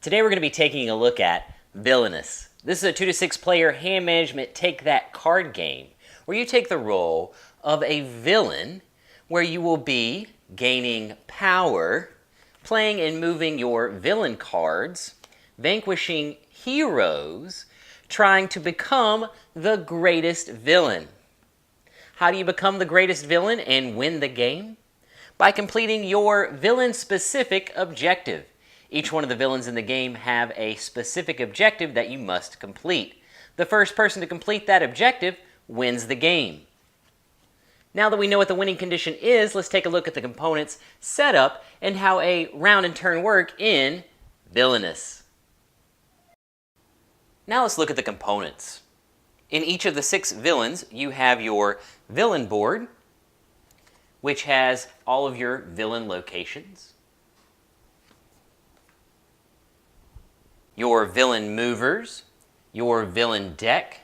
Today we're going to be taking a look at Villainous. This is a 2 to 6 player hand management take that card game where you take the role of a villain where you will be gaining power, playing and moving your villain cards, vanquishing heroes, trying to become the greatest villain. How do you become the greatest villain and win the game? By completing your villain-specific objective. Each one of the villains in the game have a specific objective that you must complete. The first person to complete that objective wins the game. Now that we know what the winning condition is, let's take a look at the components, setup, and how a round and turn work in Villainous. Now let's look at the components. In each of the 6 villains, you have your villain board, which has all of your villain locations, your villain movers, your villain deck,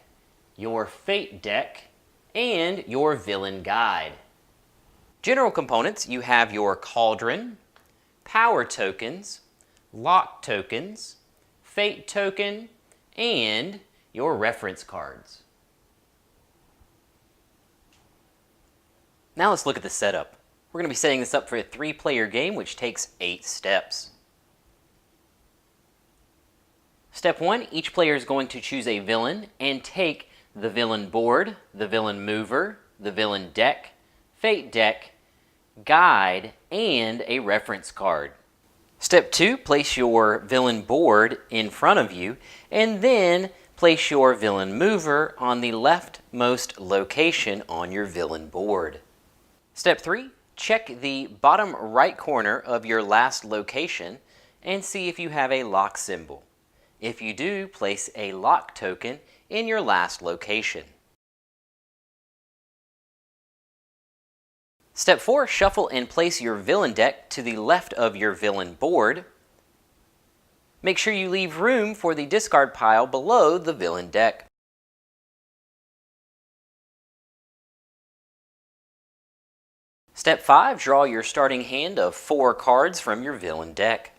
your fate deck, and your villain guide. General components, you have your cauldron, power tokens, lock tokens, fate token, and your reference cards. Now let's look at the setup. We're going to be setting this up for a 3-player game which takes 8 steps. Step 1, each player is going to choose a villain and take the villain board, the villain mover, the villain deck, fate deck, guide, and a reference card. Step 2, place your villain board in front of you and then place your villain mover on the leftmost location on your villain board. Step 3, check the bottom right corner of your last location and see if you have a lock symbol. If you do, place a lock token in your last location. Step 4, shuffle and place your villain deck to the left of your villain board. Make sure you leave room for the discard pile below the villain deck. Step 5, draw your starting hand of 4 cards from your villain deck.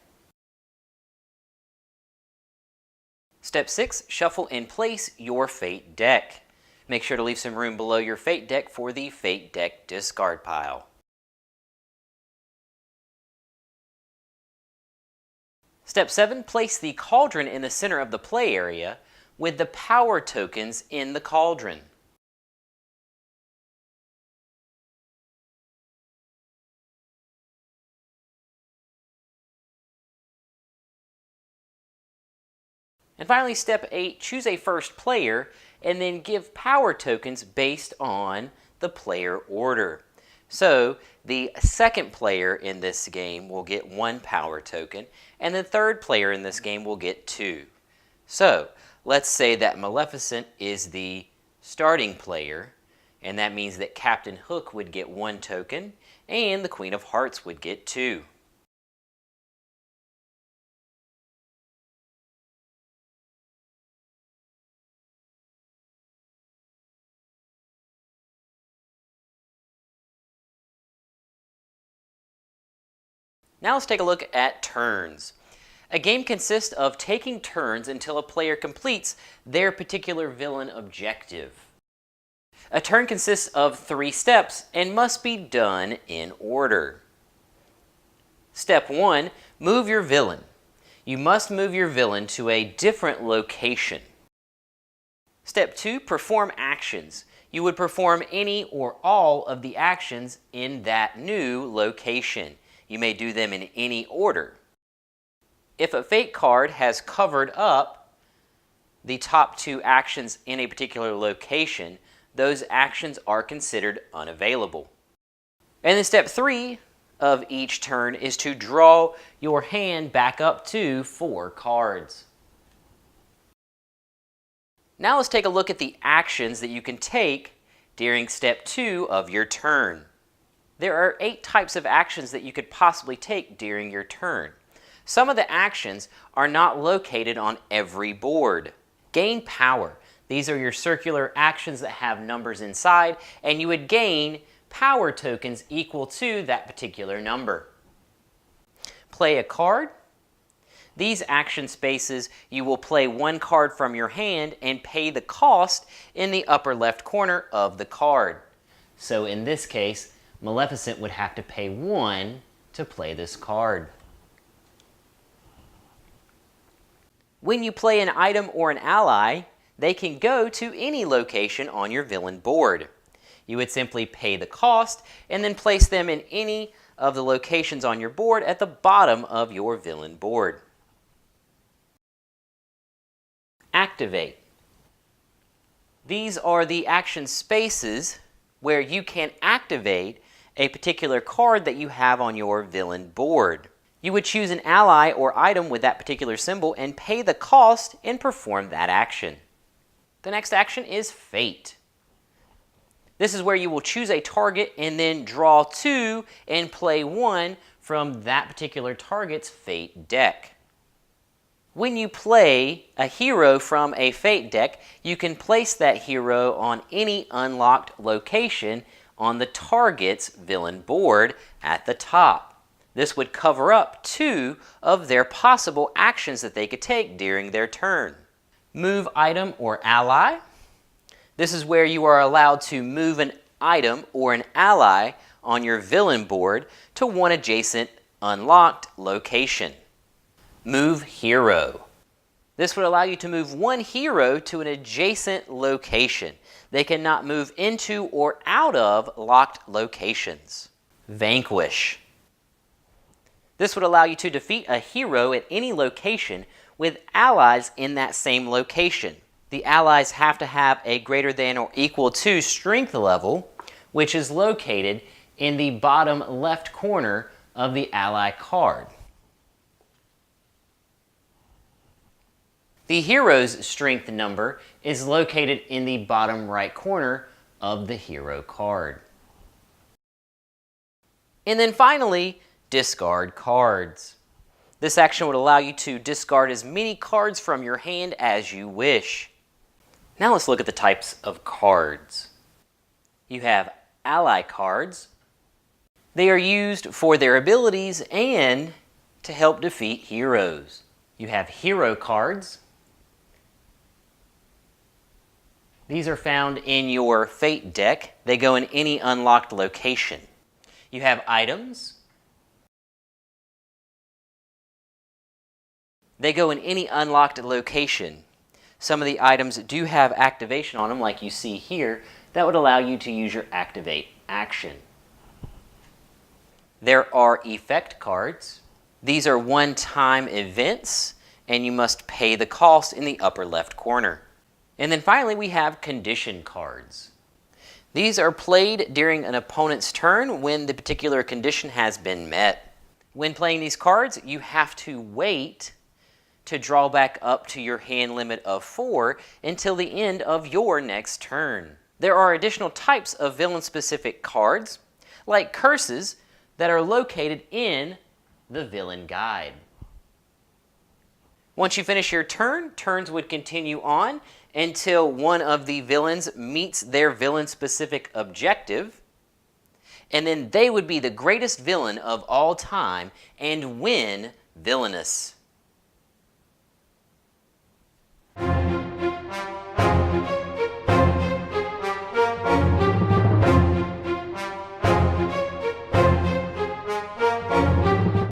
Step 6, shuffle and place your fate deck. Make sure to leave some room below your fate deck for the fate deck discard pile. Step 7, place the cauldron in the center of the play area with the power tokens in the cauldron. And finally, step 8, choose a first player and then give power tokens based on the player order. So the second player in this game will get 1 power token and the third player in this game will get 2. So let's say that Maleficent is the starting player, and that means that Captain Hook would get 1 token and the Queen of Hearts would get 2. Now let's take a look at turns. A game consists of taking turns until a player completes their particular villain objective. A turn consists of 3 steps and must be done in order. Step 1, move your villain. You must move your villain to a different location. Step 2, perform actions. You would perform any or all of the actions in that new location. You may do them in any order. If a fate card has covered up the top 2 actions in a particular location, those actions are considered unavailable. And then step 3 of each turn is to draw your hand back up to 4 cards. Now let's take a look at the actions that you can take during step 2 of your turn. There are 8 types of actions that you could possibly take during your turn. Some of the actions are not located on every board. Gain power. These are your circular actions that have numbers inside, and you would gain power tokens equal to that particular number. Play a card. These action spaces, you will play one card from your hand and pay the cost in the upper left corner of the card. So in this case, Maleficent would have to pay 1 to play this card. When you play an item or an ally, they can go to any location on your villain board. You would simply pay the cost and then place them in any of the locations on your board at the bottom of your villain board. Activate. These are the action spaces where you can activate a particular card that you have on your villain board. You would choose an ally or item with that particular symbol and pay the cost and perform that action. The next action is Fate. This is where you will choose a target and then draw 2 and play 1 from that particular target's Fate deck. When you play a hero from a Fate deck, you can place that hero on any unlocked location on the target's villain board at the top. This would cover up 2 of their possible actions that they could take during their turn. Move item or ally. This is where you are allowed to move an item or an ally on your villain board to one adjacent unlocked location. Move hero. This would allow you to move one hero to an adjacent location. They cannot move into or out of locked locations. Vanquish. This would allow you to defeat a hero at any location with allies in that same location. The allies have to have a greater than or equal to strength level, which is located in the bottom left corner of the ally card. The hero's strength number is located in the bottom right corner of the hero card. And then finally, discard cards. This action would allow you to discard as many cards from your hand as you wish. Now let's look at the types of cards. You have ally cards. They are used for their abilities and to help defeat heroes. You have hero cards. These are found in your Fate deck. They go in any unlocked location. You have items. They go in any unlocked location. Some of the items do have activation on them, like you see here, that would allow you to use your activate action. There are effect cards. These are one-time events, and you must pay the cost in the upper left corner. And then finally, we have condition cards. These are played during an opponent's turn when the particular condition has been met. When playing these cards, you have to wait to draw back up to your hand limit of 4 until the end of your next turn. There are additional types of villain-specific cards, like curses, that are located in the villain guide. Once you finish your turn, turns would continue on until one of the villains meets their villain-specific objective, and then they would be the greatest villain of all time and win Villainous.